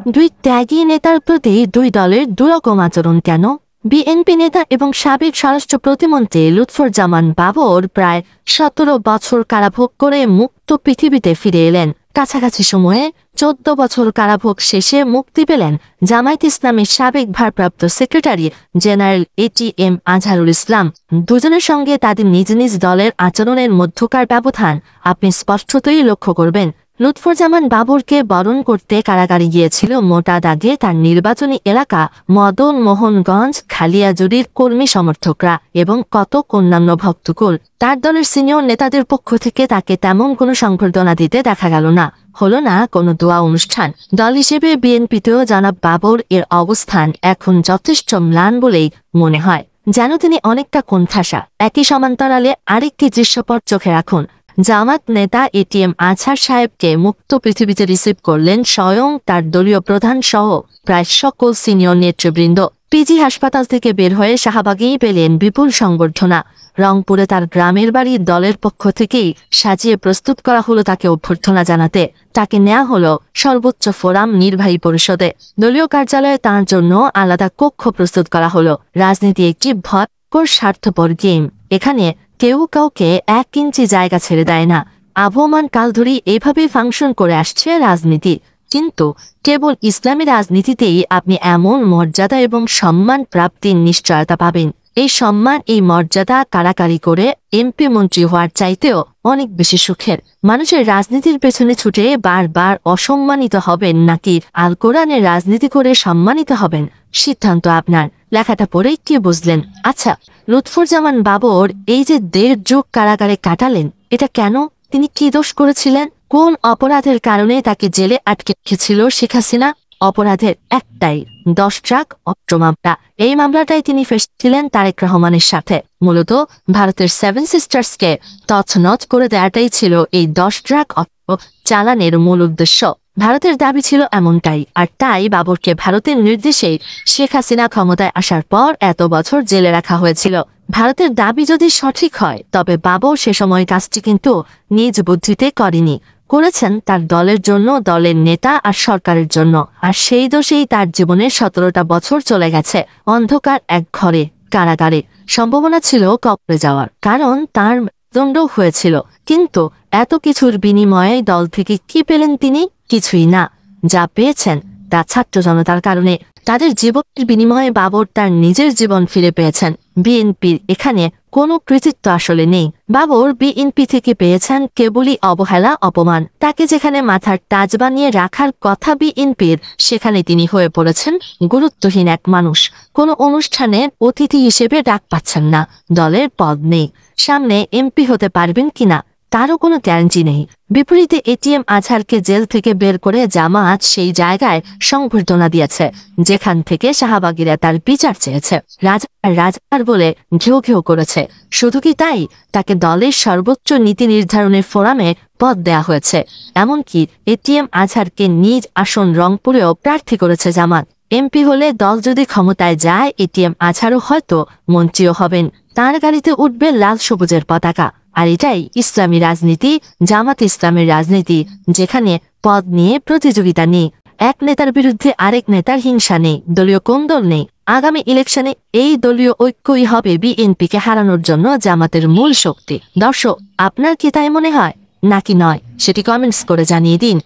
দুই ত্যাগী নেতার প্রতি দুই দলের দুরকম আচরণ কেন? বিএনপি নেতা এবং সাবেক স্বরাষ্ট্র প্রতিমন্ত্রী লুৎফুজ্জামান বাবর প্রায় 17 বছর কারাভোগ করে মুক্ত পৃথিবীতে ফিরে এলেন। কাছাকাছি সময়ে 14 বছর কারাভোগ শেষে মুক্তি পেলেন জামায়াত ইসলামের সাবেক ভারপ্রাপ্ত secretary general ATM Azharul Islam. দুজনের সঙ্গে তাদের নিজ নিজ দলের আচরণের মধ্যকার ব্যবধান আপনি স্পষ্টতই লক্ষ্য করবেন। লুৎফুজ্জামান বাবরকে বরণ করতে কারাগারে গিয়েছিল মোটা দাগে তার নির্বাচনী এলাকা মদন মোহনগঞ্জ খালিয়াজুড়ির কর্মী সমর্থকরা এবং কত অন্যান্য ভক্তকুল। তার দলের সিনিয়র নেতাদের পক্ষ থেকে তাকে তেমন কোনো সংবর্ধনা দিতে দেখা গেল না, হলো না কোনো দোয়া অনুষ্ঠান। দল হিসেবে বিএনপিতেও জনাব বাবর এর অবস্থান এখন যথেষ্ট ম্লান বলেই মনে হয়, যেন তিনি অনেকটা কোণঠাসা। একই সমান্তরালে আরেকটি দৃশ্যপট চোখে রাখুন। জামাত নেতা ATM আজহার সাহেবকে মুক্ত পৃথিবীতে রিসিভ করলেন স্বয়ং তার দলীয় প্রধান সহ প্রায় সকল সিনিয়র নেতৃবৃন্দ। পিজি হাসপাতাল থেকে বের হয়ে শাহবাগেই পেলেন বিপুল সংবর্ধনা। রংপুরে তার গ্রামের বাড়ির দলের পক্ষ থেকেই সাজিয়ে প্রস্তুত করা হলো তাকে অভ্যর্থনা জানাতে। তাকে নেওয়া হলো সর্বোচ্চ ফোরাম নির্বাহী পরিষদে। দলীয় কার্যালয়ে তাঁর জন্য আলাদা কক্ষ প্রস্তুত করা হলো। রাজনীতি একটি ভয়ঙ্কর স্বার্থপর গেম। এখানে কেউ কাউকে 1 ইঞ্চি জায়গা ছেড়ে দেয় না। আবহমান কাল ধরেই এভাবেই ফাংশন করে আসছে রাজনীতি। কিন্তু কেবল ইসলামী রাজনীতিতেই আপনি এমন মর্যাদা এবং সম্মান প্রাপ্তির নিশ্চয়তা পাবেন। এই সম্মান, এই মর্যাদা কারাকারি করে এমপি মন্ত্রী হওয়ার চাইতেও অনেক বেশি সুখের। মানুষের রাজনীতির পেছনে ছুটে বারবার অসম্মানিত হবেন নাকি আল কোরআনের রাজনীতি করে সম্মানিত হবেন, সিদ্ধান্ত আপনার। লেখাটা পড়েই কি বুঝলেন? আচ্ছা, লুৎফুজ্জামান বাবর এই যে 1.5 যুগ কারাগারে কাটালেন, এটা কেন? তিনি কি দোষ করেছিলেন? কোন অপরাধের কারণে তাকে জেলে আটকে রেখেছিল শেখ হাসিনা? অপরাধের একটাই, 10 ট্রাক অস্ত্র মামলা। এই মামলাটাই তিনি ফেসছিলেন তারেক রহমানের সাথে। মূলত ভারতের 7 সিস্টার্সকে তছনছ করে দেওয়াটাই ছিল এই 10 ট্রাক অস্ত্র চালানের মূল উদ্দেশ্য। ভারতের দাবি ছিল এমনটাই, আর তাই বাবরকে ভারতের নির্দেশেই শেখ হাসিনা ক্ষমতায় আসার পর এত বছর জেলে রাখা হয়েছিল। ভারতের দাবি যদি সঠিক হয়, তবে বাবর সে সময় কাজটি কিন্তু নিজ বুদ্ধিতে করেনি, করেছেন তার দলের জন্য, দলের নেতা আর সরকারের জন্য। আর সেই দোষেই তার জীবনের 17টা বছর চলে গেছে অন্ধকার এক ঘরে, কারাগারে। সম্ভাবনা ছিল কবরে যাওয়ার, কারণ তার দণ্ড হয়েছিল। কিন্তু এত কিছুর বিনিময়ে দল থেকে কি পেলেন তিনি? কিছুই না। যা পেয়েছেন তা ছাত্র জনতার কারণে। তাদের জীবনের বিনিময়ে বাবর তার নিজের জীবন ফিরে পেয়েছেন। বিএনপির এখানে কোনো কৃতিত্ব আসলে নেই। বাবর বিএনপি থেকে পেয়েছেন কেবলই অবহেলা, অপমান। তাকে যেখানে মাথার তাজ বানিয়ে রাখার কথা বিএনপির, সেখানে তিনি হয়ে পড়েছেন গুরুত্বহীন এক মানুষ। কোনো অনুষ্ঠানের অতিথি হিসেবে ডাক পাচ্ছেন না, দলের পদ নেই, সামনে এমপি হতে পারবেন কিনা তারও কোনো গ্যারান্টি নেই। বিপরীতে ATM আজহারকে জেল থেকে বের করে জামায়াত সেই জায়গায় সংবর্ধনা দিয়েছে যেখান থেকে শাহবাগীরা তার বিচার চেয়েছে। রাজার বলে ঘেউ ঘেউ করেছে। শুধু কি তাই, তাকে দলের সর্বোচ্চ নীতি নির্ধারণের ফোরামে পদ দেয়া হয়েছে। এমনকি ATM আজহারকে নিজ আসন রংপুরেও প্রার্থী করেছে জামাত। এমপি হলে দল যদি ক্ষমতায় যায়, ATM আজহারও হয়তো মন্ত্রীও হবেন। তার গাড়িতে উঠবে লাল সবুজের পতাকা। আর এটাই ইসলামী রাজনীতি, জামাত ইসলামের রাজনীতি, যেখানে পদ নিয়ে প্রতিযোগিতা নেই, এক নেতার বিরুদ্ধে আরেক নেতার হিংসা নেই, দলীয় কোন্দল নেই। আগামী ইলেকশনে এই দলীয় ঐক্যই হবে বিএনপিকে হারানোর জন্য জামাতের মূল শক্তি। দর্শক, আপনার কি তাই মনে হয় নাকি নয়, সেটি কমেন্টস করে জানিয়ে দিন।